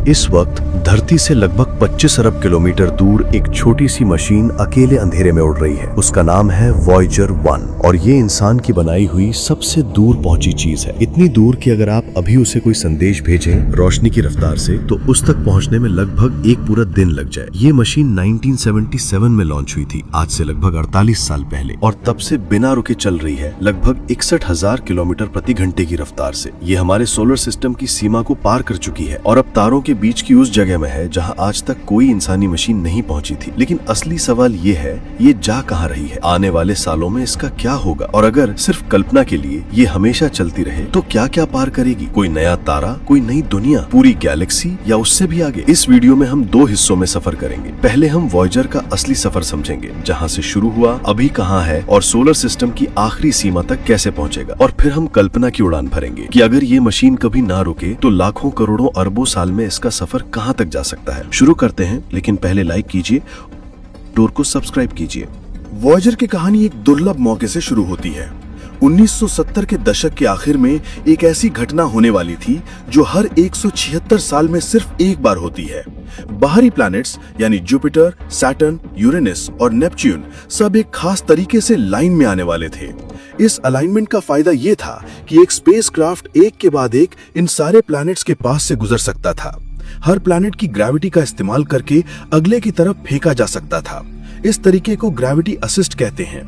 इस वक्त धरती से लगभग 25 अरब किलोमीटर दूर एक छोटी सी मशीन अकेले अंधेरे में उड़ रही है। उसका नाम है वॉयेजर 1 और ये इंसान की बनाई हुई सबसे दूर पहुंची चीज है। इतनी दूर कि अगर आप अभी उसे कोई संदेश भेजें रोशनी की रफ्तार से तो उस तक पहुंचने में लगभग एक पूरा दिन लग जाए। ये मशीन 1977 में लॉन्च हुई थी, आज से लगभग 48 साल पहले, और तब से बिना रुके चल रही है लगभग 61,000 किलोमीटर प्रति घंटे की रफ्तार से। ये हमारे सोलर सिस्टम की सीमा को पार कर चुकी है और अब तारों के बीच की उस जगह में है जहां आज तक कोई इंसानी मशीन नहीं पहुंची थी। लेकिन असली सवाल ये है, ये जा कहां रही है? आने वाले सालों में इसका क्या होगा? और अगर सिर्फ कल्पना के लिए ये हमेशा चलती रहे तो क्या क्या पार करेगी? कोई नया तारा, कोई नई दुनिया, पूरी गैलेक्सी या उससे भी आगे? इस वीडियो में हम 2 हिस्सों में सफर करेंगे। पहले हम वॉयेजर का असली सफर समझेंगे, जहाँ से शुरू हुआ, अभी कहाँ है और सोलर सिस्टम की आखिरी सीमा तक कैसे पहुँचेगा। और फिर हम कल्पना की उड़ान भरेंगे कि अगर ये मशीन कभी ना रुके तो लाखों करोड़ों अरबों साल में इसका सफर कहां तक जा सकता है। शुरू करते हैं, लेकिन पहले लाइक कीजिए, टूर को सब्सक्राइब कीजिए। वॉयेजर की कहानी एक दुर्लभ मौके से शुरू होती है। 1970 के दशक के आखिर में एक ऐसी घटना होने वाली थी जो हर 176 साल में सिर्फ एक बार होती है। बाहरी प्लैनेट्स यानी जुपिटर, सैटर्न, यूरेनस और नेपच्यून सब एक खास तरीके से लाइन में आने वाले थे। इस अलाइनमेंट का फायदा ये था कि एक स्पेसक्राफ्ट एक के बाद एक इन सारे प्लैनेट्स के पास से गुजर सकता था। हर प्लैनेट की ग्रेविटी का इस्तेमाल करके अगले की तरफ फेंका जा सकता था। इस तरीके को ग्रेविटी असिस्ट कहते हैं।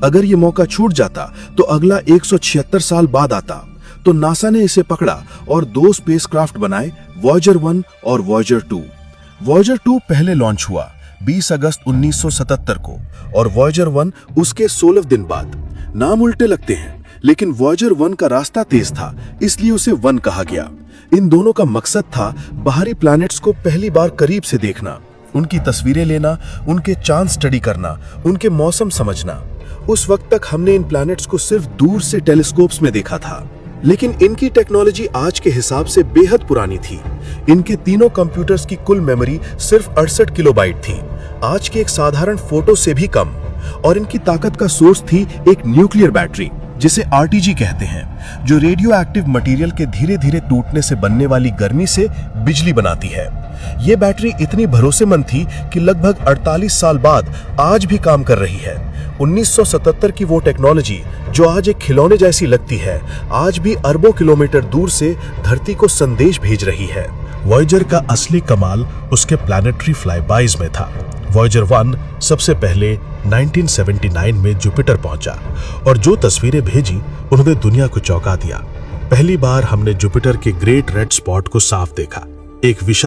अगर ये मौका छूट जाता तो अगला 176 साल बाद आता। तो नासा ने इसे पकड़ा और 2 स्पेसक्राफ्ट बनाए, वॉयेजर 1 और वॉयेजर 2। वॉयेजर 2 पहले लॉन्च हुआ 20 अगस्त 1977 को और वॉयेजर 1 उसके 16 दिन बाद। नाम उल्टे लगते हैं, लेकिन वॉयेजर 1 का रास्ता तेज था, इसलिए उसे 1 कहा गया। इन दोनों का मकसद था बाहरी प्लैनेट्स को पहली बार करीब से देखना, उनकी तस्वीरें लेना, उनके चांद स्टडी करना, उनके मौसम समझना। उस वक्त तक हमने इन प्लैनेट्स को सिर्फ दूर से टेलीस्कोप्स में देखा था, लेकिन इनकी टेक्नोलॉजी आज के हिसाब से बेहद पुरानी थी। इनके तीनों कंप्यूटर्स की कुल मेमोरी सिर्फ 68 किलोबाइट थी, आज के एक साधारण फोटो से भी कम। और इनकी ताकत का सोर्स थी एक न्यूक्लियर बैटरी, जिसे आरटीजी कहते हैं, जो रेडियो एक्टिव मटेरियल के धीरे धीरे टूटने से बनने वाली गर्मी से बिजली बनाती है। ये बैटरी इतनी भरोसेमंद थी कि लगभग 48 साल बाद आज भी काम कर रही है। 1977 की वो टेक्नोलॉजी जो आज एक खिलौने जैसी लगती है, आज भी अरबों किलोमीटर दूर से धरती को संदेश भेज रही है। वॉयेजर का असली कमाल उसके प्लैनेटरी फ्लाईबाइज में था। वॉयेजर 1 सबसे पहले 1979 में जुपिटर पहुंचा और जो तस्वीरें भेजी उन्होंने दुनिया को चौंका दिया। पहली बार हमने जुपिटर के ग्रेट रेड स्पॉट को साफ देखा, एक विशाल